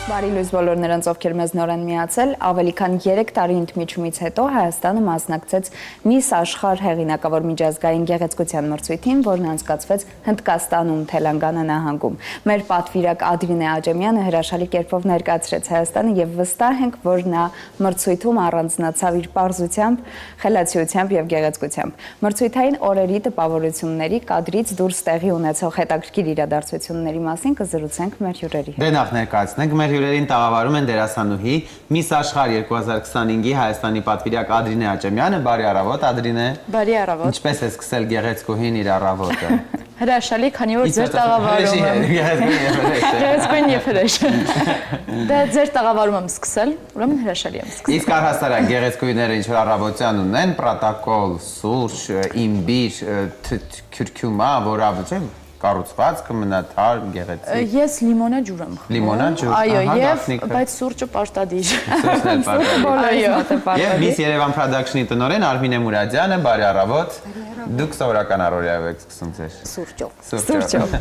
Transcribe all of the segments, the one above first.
Բարի լույս բոլոր նրանց, ովքեր մեզ նոր են միացել, ավելի քան 3 տարի ընդմիջումից հետո Հայաստանը մասնակցեց Միս Աշխարհ հեղինակավոր միջազգային գեղեցկության մրցույթին, որն անցկացվեց Հնդկաստանում, Թելանգանա նահանգում։ Մեր պատվիրակ Ադրինե Աջեմյանը հրաշալի կերպով ներկայացրեց Հայաստանը եւ վստահ ենք, որ նա մրցույթում առանձնացավ իր պարզությամբ, խելացիությամբ եւ գեղեցկությամբ։ Մրցույթային օրերի տպավորությունների կադրից դուրս տեղի ունեցող հետաքրքիր իրադարձությունների մասին կզրուցենք մեր հյուրերի հետ։ Դե նախ ներկայացնենք մեր հյուրերին տաղավարում են դերասանուհի Միս Աշխարհ 2025-ի Հայաստանի պատվիրակ Ադրինե Աջեմյանը, բարի առավոտ Ադրինե։ Բարի առավոտ։ Ինչպես է սկսել գեղեցկուհին իր առավոտը։ Հրաշալի, քանի որ ձեր տաղավարում եմ։ Գեղեցկուհին եւ հրաշ։ Դա ձեր տաղավարում եմ սկսել, ուրեմն հրաշալի եմ սկսել։ Իսկ առհասարակ գեղեցկուհիները ինչ որ առավոտյան ունեն, պրոտոկոլ, սուրճ, իմբիր, քյուրքյումա, որավը կառուցվածքը մնաթար գեղեցիկ։ Ես լիմոնաջուր եմ խմում։ Լիմոնաջուր, այո, ահա, եւ գաղտնիքը։ բայց սուրճը պարտադիր։ Սուրճն էլ պարտադիր։ Եվ Միս Երևան Production-ի տնօրեն Արմինե Մուրադյանը, բարի առավոտ։ Դուք սովորական առօրյայով եք սկսում ձեր Սուրճով։ Սուրճով։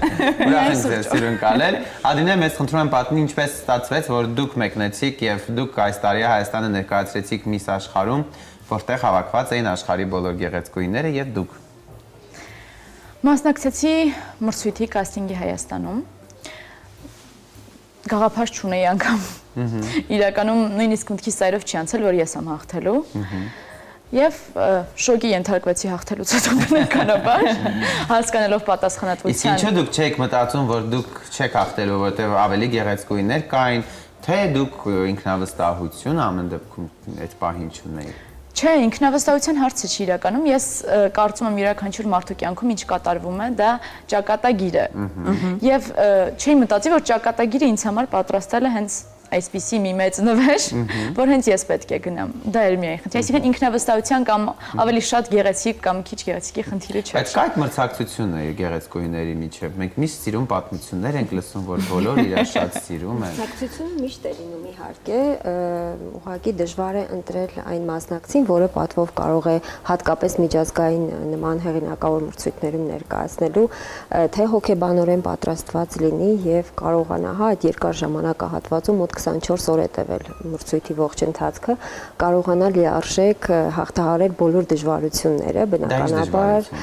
Ուրախ ենք ձեզ սիրուն կալել։ Ադրինե, մեզ խնդրում եմ պատմի ինչպես ստացվեց, որ դուք մեկնեցիք եւ դուք այս տարի Հայաստանը ներկայացրեցիք Միս Աշխարհում, որտեղ հավաքված էին աշխարհի բոլոր գեղեցկուհիները եւ դուք։ Մասնակցեցի մրցույթի կաստինգի Հայաստանում։ Գաղափար չունեի անգամ։ Իրականում նույնիսկ մտքիս ծայրով չի անցել, որ ես եմ հաղթելու։ Եվ շոկի ենթարկվեցի հաղթելուց հետո բնականաբար, հասկանալով պատասխանատվության։ Իսկ ինչու դուք չեք մտածում, որ դուք չեք հաղթելու, որտեղ ավելի գեղեցկուհիներ կային, թե դուք ինքնավստահություն ամեն դեպքում այդ պահին չունեիք։ Չէ, ինքնավստահության հարցը չի իրականում, ես կարծում եմ յուրաքանչյուր մարդու կյանքում ինչ կատարվում է, դա ճակատագիր է։ Եվ չի մտածի, որ ճակատագիրը ինձ համար պատրաստել է հենց այսպիսի մի մեծ նվեր, որ հենց ես պետք է գնամ։ Դա էր միայն խնդիրը, այսինքն ինքնավստահության կամ ավելի շատ գեղեցիկ կամ քիչ գեղեցիկի խնդիրը չէ։ Բայց կա այդ մրցակցությունը գեղեցկուհիների միջև։ Մենք միշտ սիրում պատմություններ ենք լսում, որ բոլորը իրար շատ սիրում են։ Մրցակցությունը միշտ է լինում իհարկե, ուղղակի դժվար է ընտրել այն մասնակցին, որը պատվով կարող է հատկապես միջազգային նման հեղինակավոր մրցույթներում ներկայացնելու, թե հոգեբանորեն պատրաստված լինի եւ կարողանա այդ երկար ժամանակահատվածում 24 օր է տևել մրցույթի ողջ ընթացքը, կարողանալ լիարժեք հաղթահարել բոլոր դժվարությունները, բնականաբար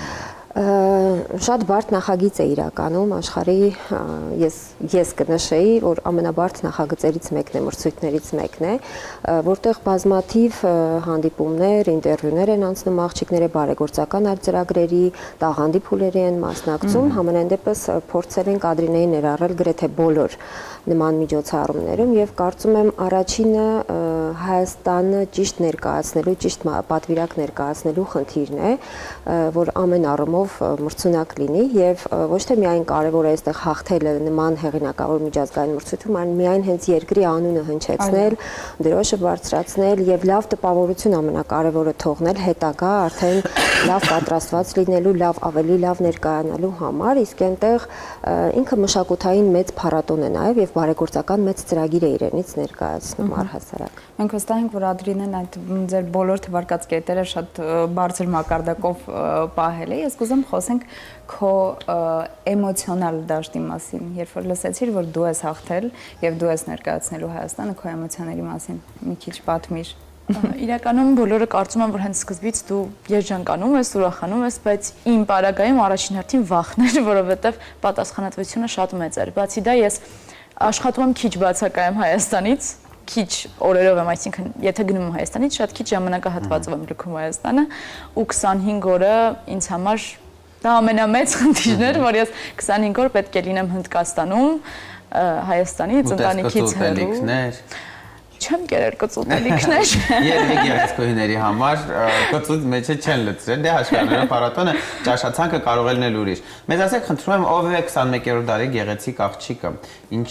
շատ բարդ նախագիծ է իրականում աշխարհի ես կնշեի, որ ամենաբարդ նախագծերից մեկն է, մրցույթներից մեկն է, որտեղ բազմաթիվ հանդիպումներ, ինտերվյուներ են անցնում աղջիկները բարեգործական ծրագրերի, տաղանդի փուլերի են մասնակցում, համենայն դեպս փորձել են Ադրինեին ներառել գրեթե բոլոր նման միջոցառումներում եւ կարծում եմ առաջինը Հայաստանը ճիշտ ներկայացնելու, ճիշտ պատվիրակ ներկայացնելու խնդիրն է, որ ամեն առումով մրցունակ լինի եւ ոչ թե միայն կարեւոր է այստեղ հաղթելը նման հեղինակավոր միջազգային մրցույթում, այլ միայն հենց երկրի անունը հնչեցնել, դրոշը բարձրացնել եւ լավ տպավորություն ամենակարևորը թողնել հետագա արդեն լավ պատրաստված լինելու, ավելի լավ ներկայանալու համար, իսկ այնտեղ ինքը մշակութային մեծ փառատոն է նաեւ եւ բարեգործական մեծ ծրագիր է իրենից ներկայացնում առհասարակ։ Մենք վստահ ենք, որ Ադրինեն այդ ձեր բոլոր թվարկած կետերը շատ բարձր մակարդակով պահել է։ Ես կուզեմ խոսենք քո էմոցիոնալ դաշտի մասին, երբ որ լսեցիր, որ դու ես հաղթել եւ դու ես ներկայացնելու Հայաստանը, քո էմոցիաների մասին մի քիչ պատմիր։ Իրականում բոլորը կարծում են, որ հենց սկզբից դու երջանկանում ես, ուրախանում ես, բայց իմ պարագայում առաջին հերթին վախն էր, որովհետև պատասխանատվությունը շատ մեծ էր։ Բացի դա ես աշխատում եմ քիչ բացակայեմ Հայաստանից, քիչ օրերով եմ, այսինքն եթե գնում եմ Հայաստանից, շատ քիչ ժամանակահատվածով եմ լքում Հայաստանը ու 25 օրը ինձ համար դա ամենամեծ խնդիրն էր, որ ես 25 օր պետք է լինեմ Հնդկաստանում, Հայաստանից, ընտանիքից հեռու։ Չեմ կերել կծուտելիքներ։ Երևի գեղեցկուհիների համար կծուտ մեջը չեն լցրել, դե հաշվառները փառատոնը ճաշացանքը կարող է լինել ուրիշ։ Մեզ ասեք, խնդրում եմ, ով է 21-րդ դարի գեղեցիկ աղջիկը, ինչ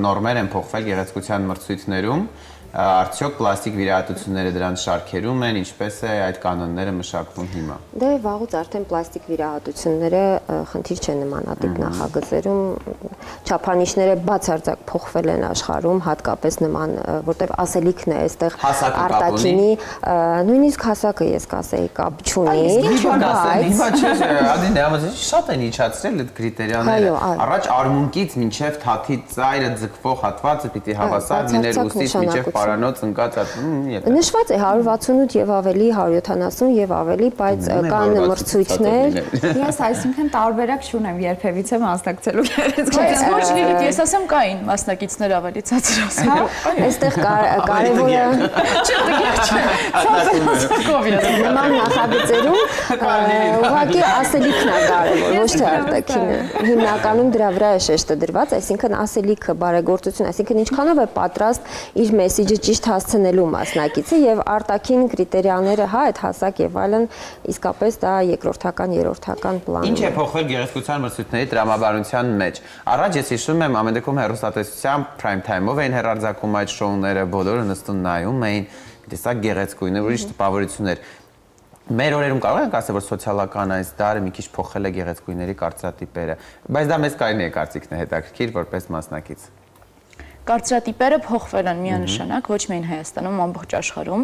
նորմեր են փոխվել գեղեցկության մրցույթներում Արդյոք պլաստիկ վիրահատությունները դրանց շարքերում են, ինչպես է այդ կանոնները մշակվում հիմա։ Դե վաղուց արդեն պլաստիկ վիրահատությունները խնդիր չեն նմանատիպ նախագծերում, չափանիշները բացարձակ փոխվել են աշխարհում, հատկապես նման, որտեղ ասելիքն է այստեղ արտաքինի, նույնիսկ հասակը ես կասեի կապ չունի, Հիմա չէ, Ադին համաձայն շատ են իջացրել այդ կրիտերիաները։ Առաջ արմունկից մինչև թաթի ծայրը ձգվող հատվածը պիտի հավասար լիներ ուսից մինչև պարանոց ընկած նշված է 168 եւ ավելի 170 եւ ավելի, բայց կան մրցույթներ։ Ես այսինքն տարբերակ չունեմ երբևիցե մասնակցելու գեղեցկության։ Ոչ լիլիթ, ես ասեմ կային մասնակիցներ ավելի ցածր ասել։ Այստեղ կարևորը նման նախագծերում ուղղակի ասելիքն է կարևոր, ոչ թե արտաքինը։ Հիմնականում դրա վրա է շեշտը դրված, այսինքն ասելիքը, բարեգործություն, այսինքն ինչքանով է պատրաստ իր մեսիջը ճիշտ հասցնելու մասնակիցը եւ արտաքին կրիտերիաները, հա, այդ հասակ եւ այլն, իսկապես դա երկրորդական, երրորդական պլանում։ Ինչ է փոխվել գեղեցկության մրցույթների տրամաբանության մեջ։ Առաջ ես հիշում եմ ամենեքում հեռուստատեսության prime time-ով էին հեռարձակում այդ շոուները, բոլորը նստում նայում էին, տեսակ գեղեցկույն, ուրիշ տպավորություններ։ Մեր օրերում կարող ենք ասել, որ սոցիալական այս դարը մի քիչ փոխել է գեղեցկույնների կարծրատիպերը, բայց դա մեզ կարելի է կարծիքն է հետաքրքիր որպես մասնակից։ Կարծրատիպերը փոխվել են միանշանակ, ոչ միայն Հայաստանում, ամբողջ աշխարհում։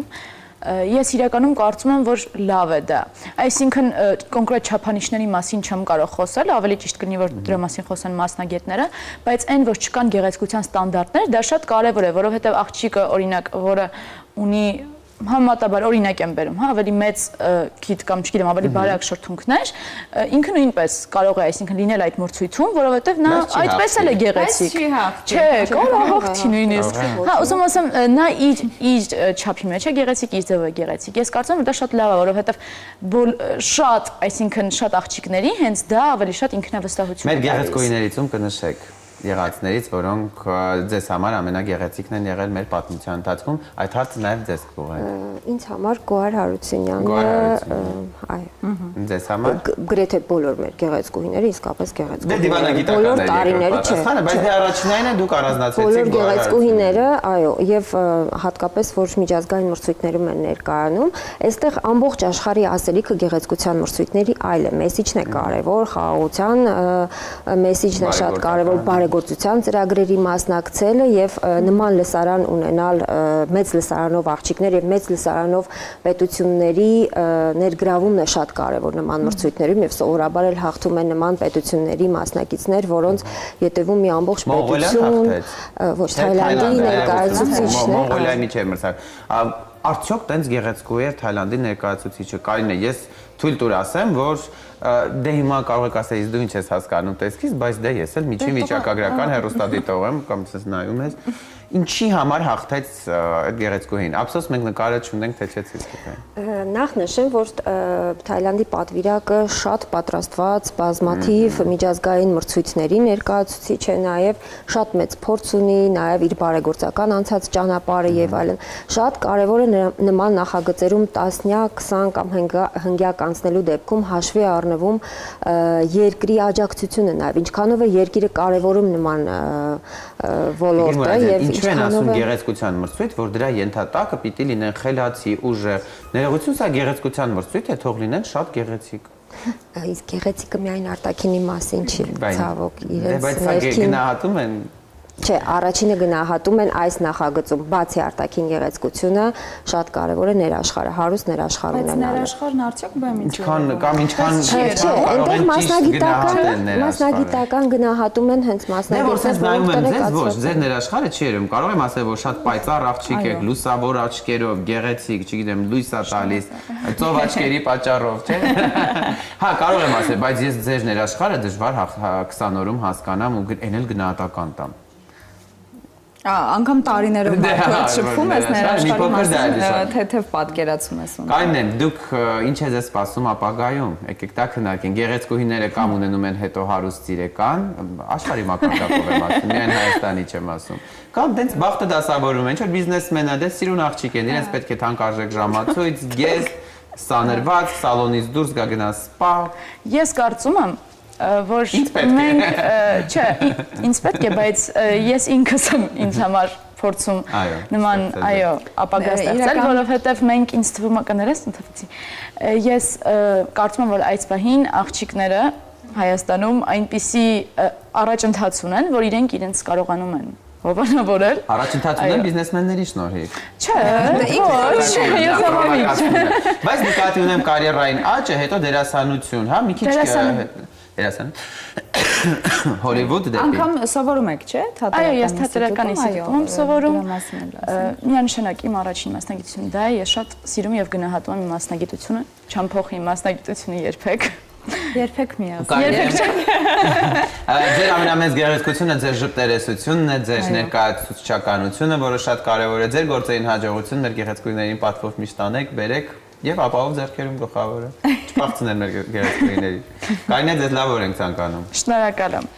Ես իրականում կարծում եմ, որ լավ է դա։ Այսինքն կոնկրետ չափանիշների մասին չեմ կարող խոսել, ավելի ճիշտ կլինի, որ դրա մասին խոսեն մասնագետները, բայց այն, որ չկան գեղեցկության ստանդարտներ, դա շատ կարևոր է, որովհետև աղջիկը, օրինակ, որը ունի համեմատաբար օրինակ եմ բերում, հա, ավելի մեծ քիթ կամ չգիտեմ, ավելի բարակ շրթունքներ, ինքը նույնպես կարող է, այսինքն լինել այդ մրցույթում, որովհետև նա այդպես էլ է գեղեցիկ։ Չէ, կարող հաղթի նույնիսկ։ Հա, ուզում ասեմ, նա իր չափի մեջ է գեղեցիկ, իր ձևը է գեղեցիկ։ Ես կարծում եմ, որ դա շատ լավ է, որովհետև շատ, այսինքն շատ աղջիկների հենց դա ավելի շատ ինքնավստահություն է։ Մեր գեղեցկուհիներիցում կնշեք եղածներից, որոնք ձեզ համար ամենագեղեցիկն են եղել մեր պատմության ընթացքում, այդ հարցը նաև ձեզ կուղենք։ Ինձ համար Գոհար Հարությունյանը, այո։ Ձեզ համար գրեթե բոլոր մեր գեղեցկուհիները իսկապես գեղեցկուհիներ։ Դե դիվանագիտական տարիների չէ։ Բայց դե առաջինային է դուք առանձնացրեցիք բոլոր գեղեցկուհիները, այո, եւ հատկապես որ միջազգային մրցույթներում են ներկայանում, այստեղ ամբողջ աշխարհի ասելիքը գեղեցկության մրցույթների այլ է, մեսիջն է կարևոր, խաղաղության մեսիջն է շատ կարևոր, բարեգործության ծրագրերի մասնակցելը եւ նման լսարան ունենալ մեծ լսարանով աղջիկներ եւ մեծ լսարանով պետությունների ներգրավումն է շատ կարևոր նման մրցույթներում եւ սովորաբար էլ հաղթում են նման պետությունների մասնակիցներ, որոնց յետևում մի ամբողջ պետություն, ոչ Թայլանդի ներկայացուցիչներ, Մոնղոլիայի միջև մրցարան։ Արդյոք տենց գեղեցկու էր Թայլանդի ներկայացուցիչը։ Կարինե, ես թույլ տուր ասեմ, որ դե հիմա կարող եք ասել, դու ինչ ես հասկանում տեսքից, բայց դե ես էլ միջին վիճակագրական հեռուստադիտող եմ կամ ես նայում ես, ինչի համար հաղթեց այդ գեղեցկուհին։ Ափսոս մենք նկարը չունենք, թե չէ ցույց Նախ նշեմ, որ Թայլանդի պատվիրակը շատ պատրաստված բազմաթիվ միջազգային մրցույթների ներկայացուցիչ է, նաև շատ մեծ փորձ ունի, նաև իր բարեգործական անցած ճանապարհը եւ այլն։ Շատ կարևոր է նման նախագծերում 10-նյակ, 20 կամ հնգյակ անցնելու դեպքում հաշվի առնվում երկրի աջակցությունը, նաև ինչքանով է երկիրը կարևորում նման ոլորտը եւ ինչու են ասում գեղեցկության մրցույթ, որ դրա ենթատակը պիտի լինեն խելացի, ուժեղ։ Ներողություն, սա գեղեցկության մրցույթ է, թող լինեն շատ գեղեցիկ։ Իսկ գեղեցիկը միայն արտաքինի մասին չի, ցավոք, իրենց բայց սա գնահատում են։ Չէ, առաջինը գնահատում են այս նախագծում, բացի արտաքին գեղեցկությունը, շատ կարևոր է ներաշխարհը, հարուստ ներաշխարհ ունենալը։ Բայց ներաշխարհն արդյոք բեմից մասնագիտական գնահատում են հենց մասնագետները, ոչ, ձեր ներաշխարհը չի երևում, կարող եմ ասել, որ շատ պայծառ աղջիկ եք, լուսավոր աչքերով, գեղեցիկ, չգիտեմ, լույս է տալիս, ծով աչքերի պատճառով, չէ՞։ Հա, կարող եմ ասել, բայց ես ձեր ներաշխարհը դժվար 20 օրում հասկանամ ու այն էլ գնահատական տամ։ Անգամ տարիներով շփվում ես ներաշխարհի մասին, թեթև պատկերացում ես ունենում։ Կարինե, դուք ինչ ես սպասում ապագայում։ Եկեք դա քննարկենք։ Գեղեցկուհիները կամ ունենում են հետո հարուստ սիրեկան, աշխարհի մակարդակով եմ ասում, միայն Հայաստանի չեմ ասում։ Կամ տենց բախտը դասավորում են, ինչ որ բիզնեսմեն է, դե սիրուն աղջիկ են, իրենց պետք է թանկարժեք ժամացույց, գեստ, սաներված, սալոնից դուրս գա գնա սպա։ Ես կարծում եմ, որ մենք, չէ, ինձ պետք է, բայց ես ինքս եմ ինձ համար փորձում Այո, նման, ստեղծել, այո, ապագա ստեղծել, որովհետև մենք ինձ թվում է կներես, ընդհանրացի։ Ես կարծում եմ, որ այս պահին աղջիկները Հայաստանում այնպիսի առաջընթաց ունեն, որ իրենց կարողանում են հովանավորել։ Առաջընթաց ունեն բիզնեսմենների շնորհիվ։ Չէ, ոչ, ես համոզված։ Բայց նկատի ունեմ կարիերային աճը, հետո դերասանություն, հա, մի քիչ դերասան։ Հոլիվուդ դեպի։ Անկամ սովորում եք, չէ՞, Այո, ես թատերական ինստիտուտում եմ սովորում։ Այո, Միանշանակ իմ առաջին մասնագիտությունը դա է, ես շատ սիրում եւ գնահատում եմ իմ մասնագիտությունը, չեմ փոխի իմ մասնագիտությունը երբեք։ երբեք միաց։ Ձեր ամենամեծ գեղեցկությունը ձեր ժպտերեսությունն է, ձեր ներկայացուցչականությունը, որը շատ կարևոր է, ձեր գործերին հաջողություն, մեր գեղեցկուհիներին պատվով միշտ անեք, բերեք եւ ապահով ձեռքերում գլխավորը։ Չփախցնեն մեր գեղեցկուհիներին։ Կարինե, ձեզ լավ օր ենք ցանկանում։ Շնորհակալ եմ։